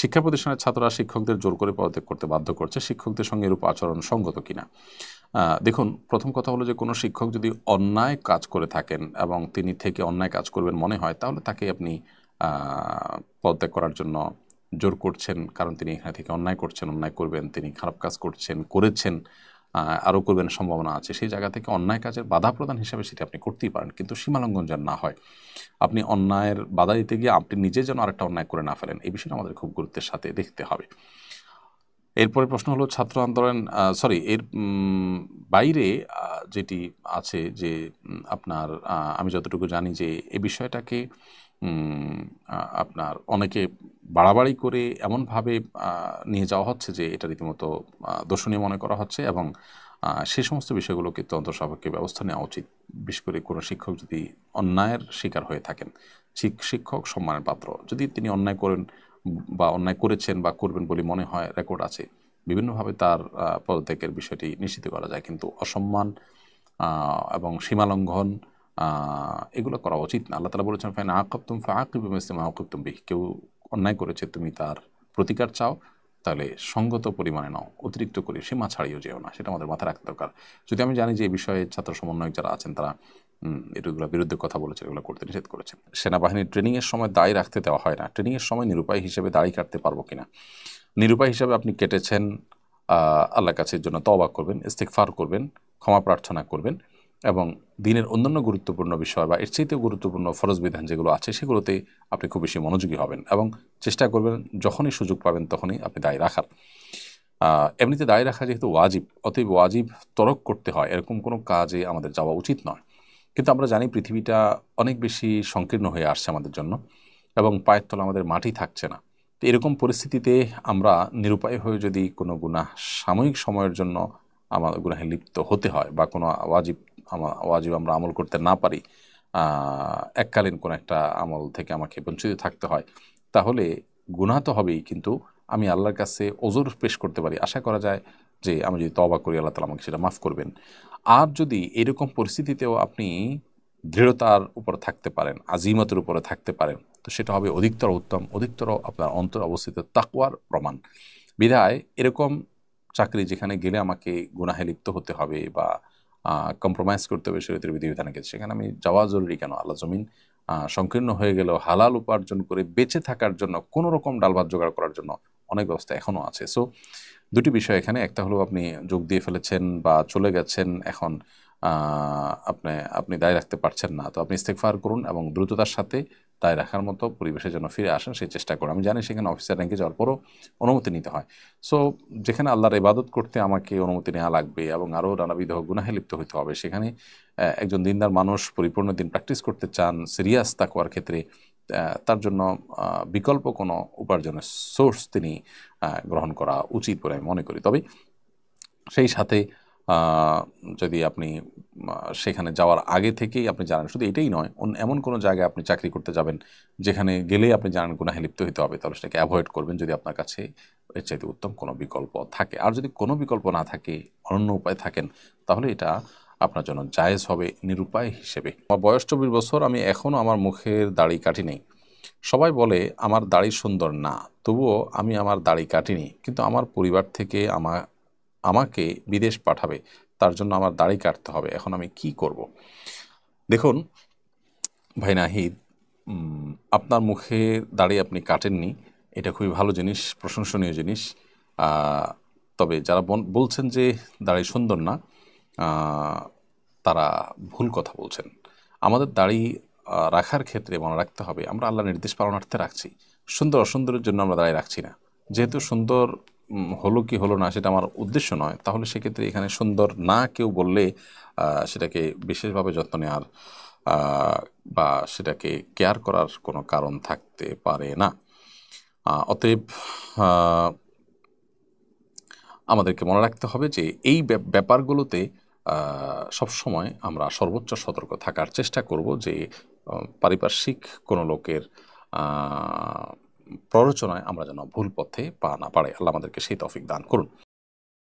শিক্ষা প্রতিষ্ঠানের ছাত্ররা শিক্ষকদের জোর করে পদত্যাগ করতে বাধ্য করছে, শিক্ষকদের সঙ্গে এরূপ আচরণ সঙ্গত কিনা? দেখুন, প্রথম কথা হলো যে কোনো শিক্ষক যদি অন্যায় কাজ করে থাকেন এবং তিনি থেকে অন্যায় কাজ করবেন মনে হয়, তাহলে তাকে আপনি পদত্যাগ করার জন্য জোর করছেন, কারণ তিনি এখানে থেকে অন্যায় করছেন, অন্যায় করবেন, তিনি খারাপ কাজ করেছেন, আরও করবেন সম্ভাবনা আছে, সেই জায়গা থেকে অন্যায় কাজের বাধা প্রদান হিসাবে সেটা আপনি করতেই পারেন, কিন্তু সীমালঙ্ঘন যেন না হয়। আপনি অন্যায়ের বাধা দিতে গিয়ে আপনি নিজে যেন আরেকটা অন্যায় করে না ফেলেন, এই বিষয়টা আমাদের খুব গুরুত্বের সাথে দেখতে হবে। এরপরে প্রশ্ন হলো ছাত্র আন্দোলন, সরি, এর বাইরে যেটি আছে যে আপনার, আমি যতটুকু জানি যে এই বিষয়টাকে আপনার অনেকে বাড়াবাড়ি করে এমনভাবে নিয়ে যাওয়া হচ্ছে যে এটা রীতিমতো দর্শনীয় মনে করা হচ্ছে, এবং সেই সমস্ত বিষয়গুলোকে তদন্ত সাপেক্ষে ব্যবস্থা নেওয়া উচিত। বিশেষ করে কোনো শিক্ষক যদি অন্যায়ের শিকার হয়ে থাকেন, শিক্ষক সম্মানের পাত্র, যদি তিনি অন্যায় করেন বা অন্যায় করেছেন বা করবেন বলে মনে হয়, রেকর্ড আছে, বিভিন্নভাবে তার পদত্যাগের বিষয়টি নিশ্চিত করা যায়, কিন্তু অসম্মান এবং সীমালঙ্ঘন এগুলো করা উচিত না। আল্লাহ তাআলা বলেছেন, ফাইন আকাবতুম ফাআকিবু বিমিসলি মা উকিবতুম বিহি, কেউ অন্যায় করেছে, তুমি তার প্রতিকার চাও, তাহলে সঙ্গত পরিমাণে নাও, অতিরিক্ত করে সীমা ছাড়িয়েও যেও না। সেটা আমাদের মাথায় রাখতে দরকার। যদি আমি জানি যে এই বিষয়ে ছাত্র সমন্বয়ক যারা আছেন তারা এগুলোর বিরুদ্ধে কথা বলেছেন, এগুলো করতে নিষেধ করেছেন। সেনাবাহিনীর ট্রেনিংয়ের সময় দাড়ি রাখতে দেওয়া হয় না, ট্রেনিংয়ের সময় নিরুপায় হিসেবে দাড়ি কাটতে পারবো কিনা? নিরুপায় হিসাবে আপনি কেটেছেন, আল্লাহর কাছে এর জন্য তওবা করবেন, ইস্তিগফার করবেন, ক্ষমা প্রার্থনা করবেন, এবং দিনের অন্যান্য গুরুত্বপূর্ণ বিষয় বা এর চাইতেও গুরুত্বপূর্ণ ফরজ বিধান যেগুলো আছে সেগুলোতে আপনি খুব বেশি মনোযোগী হবেন এবং চেষ্টা করবেন যখনই সুযোগ পাবেন তখনই আপনি দায় রাখার। এমনিতে দায় রাখা যেহেতু ওয়াজিব, অতএব ওয়াজিব তরক করতে হয় এরকম কোনো কাজে আমাদের যাওয়া উচিত নয়। কিন্তু আমরা জানি পৃথিবীটা অনেক বেশি সংকীর্ণ হয়ে আসছে আমাদের জন্য, এবং পায়ের তলা আমাদের মাটি থাকছে না। তো এরকম পরিস্থিতিতে আমরা নিরুপায় হয়ে যদি কোনো গুনাহ সাময়িক সময়ের জন্য আমার গুনাহে লিপ্ত হতে হয়, বা কোনো ওয়াজিব আমরা আমল করতে না পারি, এককালীন কোনো একটা আমল থেকে আমাকে বঞ্চিত থাকতে হয়, তাহলে গুনাহ তো হবেই, কিন্তু আমি আল্লাহর কাছে ওজর পেশ করতে পারি, আশা করা যায় যে আমি যদি তওবা করি আল্লাহ তাআলা আমাকে সেটা মাফ করবেন। আর যদি এরকম পরিস্থিতিতেও আপনি দৃঢ়তার উপর থাকতে পারেন, আজিমতের উপরে থাকতে পারেন, তো সেটা হবে অধিকতর উত্তম, অধিকতর আপনার অন্তর অবস্থিত তাকওয়ার প্রমাণ। বিধায় এরকম চাকরি যেখানে গেলে আমাকে গুনাহে লিপ্ত হতে হবে বা কম্প্রোমাইজ করতে হবে শরীয়তের বিধিবিধানকে, সেখানে আমি যাওয়া জরুরি কেন? আল্লাহ জমিন সংকীর্ণ হয়ে গেলেও হালাল উপার্জন করে বেঁচে থাকার জন্য, কোনো রকম ডাল ভাত জোগাড় করার জন্য অনেক ব্যবস্থা এখনও আছে। সো দুটি বিষয় এখানে, একটা হলো আপনি যোগ দিয়ে ফেলেছেন বা চলে গেছেন, এখন আপনি আপনি দায় রাখতে পারছেন না, তো আপনি ইস্তেগফার করুন এবং দ্রুততার সাথে দায় রাখার মতো পরিবেশের জন্য ফিরে আসেন, সেই চেষ্টা করুন। আমি জানি সেখানে অফিসার র্যাঙ্কে যাওয়ার পরও অনুমতি নিতে হয়। সো যেখানে আল্লাহর ইবাদত করতে আমাকে অনুমতি নেওয়া লাগবে এবং আরও নানাবিধ গুনাহে লিপ্ত হতে হবে, সেখানে একজন দিনদার মানুষ পরিপূর্ণ দিন প্র্যাকটিস করতে চান সিরিয়াস তাকওয়ার ক্ষেত্রে, তার জন্য বিকল্প কোনো উপার্জনের সোর্স তিনি গ্রহণ করা উচিত বলে আমি মনে করি। তবে সেই সাথে যদি আপনি সেখানে যাওয়ার আগে থেকেই আপনি জানেন, শুধু এটাই নয়, এমন কোনো জায়গায় আপনি চাকরি করতে যাবেন যেখানে গেলেই আপনি জানেন গুনাহে লিপ্ত হতে হবে, তাহলে সেটাকে অ্যাভয়েড করবেন যদি আপনার কাছে এর চাইতে উত্তম কোনো বিকল্প থাকে। আর যদি কোনো বিকল্প না থাকে, অনন্য উপায় থাকেন, তাহলে এটা আপনার জন্য জায়েজ হবে নিরুপায় হিসেবে। আমার বয়স 24 বছর, আমি এখনও আমার মুখের দাড়ি কাটি নেই। সবাই বলে আমার দাড়ি সুন্দর না, তবুও আমি আমার দাড়ি কাটিনি, কিন্তু আমার পরিবার থেকে আমাকে বিদেশ পাঠাবে, তার জন্য আমার দাড়ি কাটতে হবে, এখন আমি কি করব? দেখুন ভাই নাহিদ, আপনার মুখে দাড়ি আপনি কাটেননি, এটা খুবই ভালো জিনিস, প্রশংসনীয় জিনিস। তবে যারা বলছেন যে দাড়ি সুন্দর না, তারা ভুল কথা বলছেন। আমাদের দাড়ি রাখার ক্ষেত্রে মনে রাখতে হবে আমরা আল্লাহর নির্দেশ পালনার্থে রাখছি, সুন্দর অসুন্দরের জন্য আমরা দাড়ি রাখছি না। যেহেতু সুন্দর হলো কি হলো না সেটা আমার উদ্দেশ্য নয়, তাহলে সেক্ষেত্রে এখানে সুন্দর না কেউ বললে সেটাকে বিশেষভাবে যত্ন নেওয়ার বা সেটাকে কেয়ার করার কোনো কারণ থাকতে পারে না। অতএব আমাদেরকে মনে রাখতে হবে যে এই ব্যাপারগুলোতে সবসময় আমরা সর্বোচ্চ সতর্ক থাকার চেষ্টা করব, যে পারিপার্শ্বিক কোনো লোকের প্ররোচনায় আমরা যেন ভুল পথে পা না পাড়াই। আল্লাহ আমাদেরকে সেই তৌফিক দান করুন।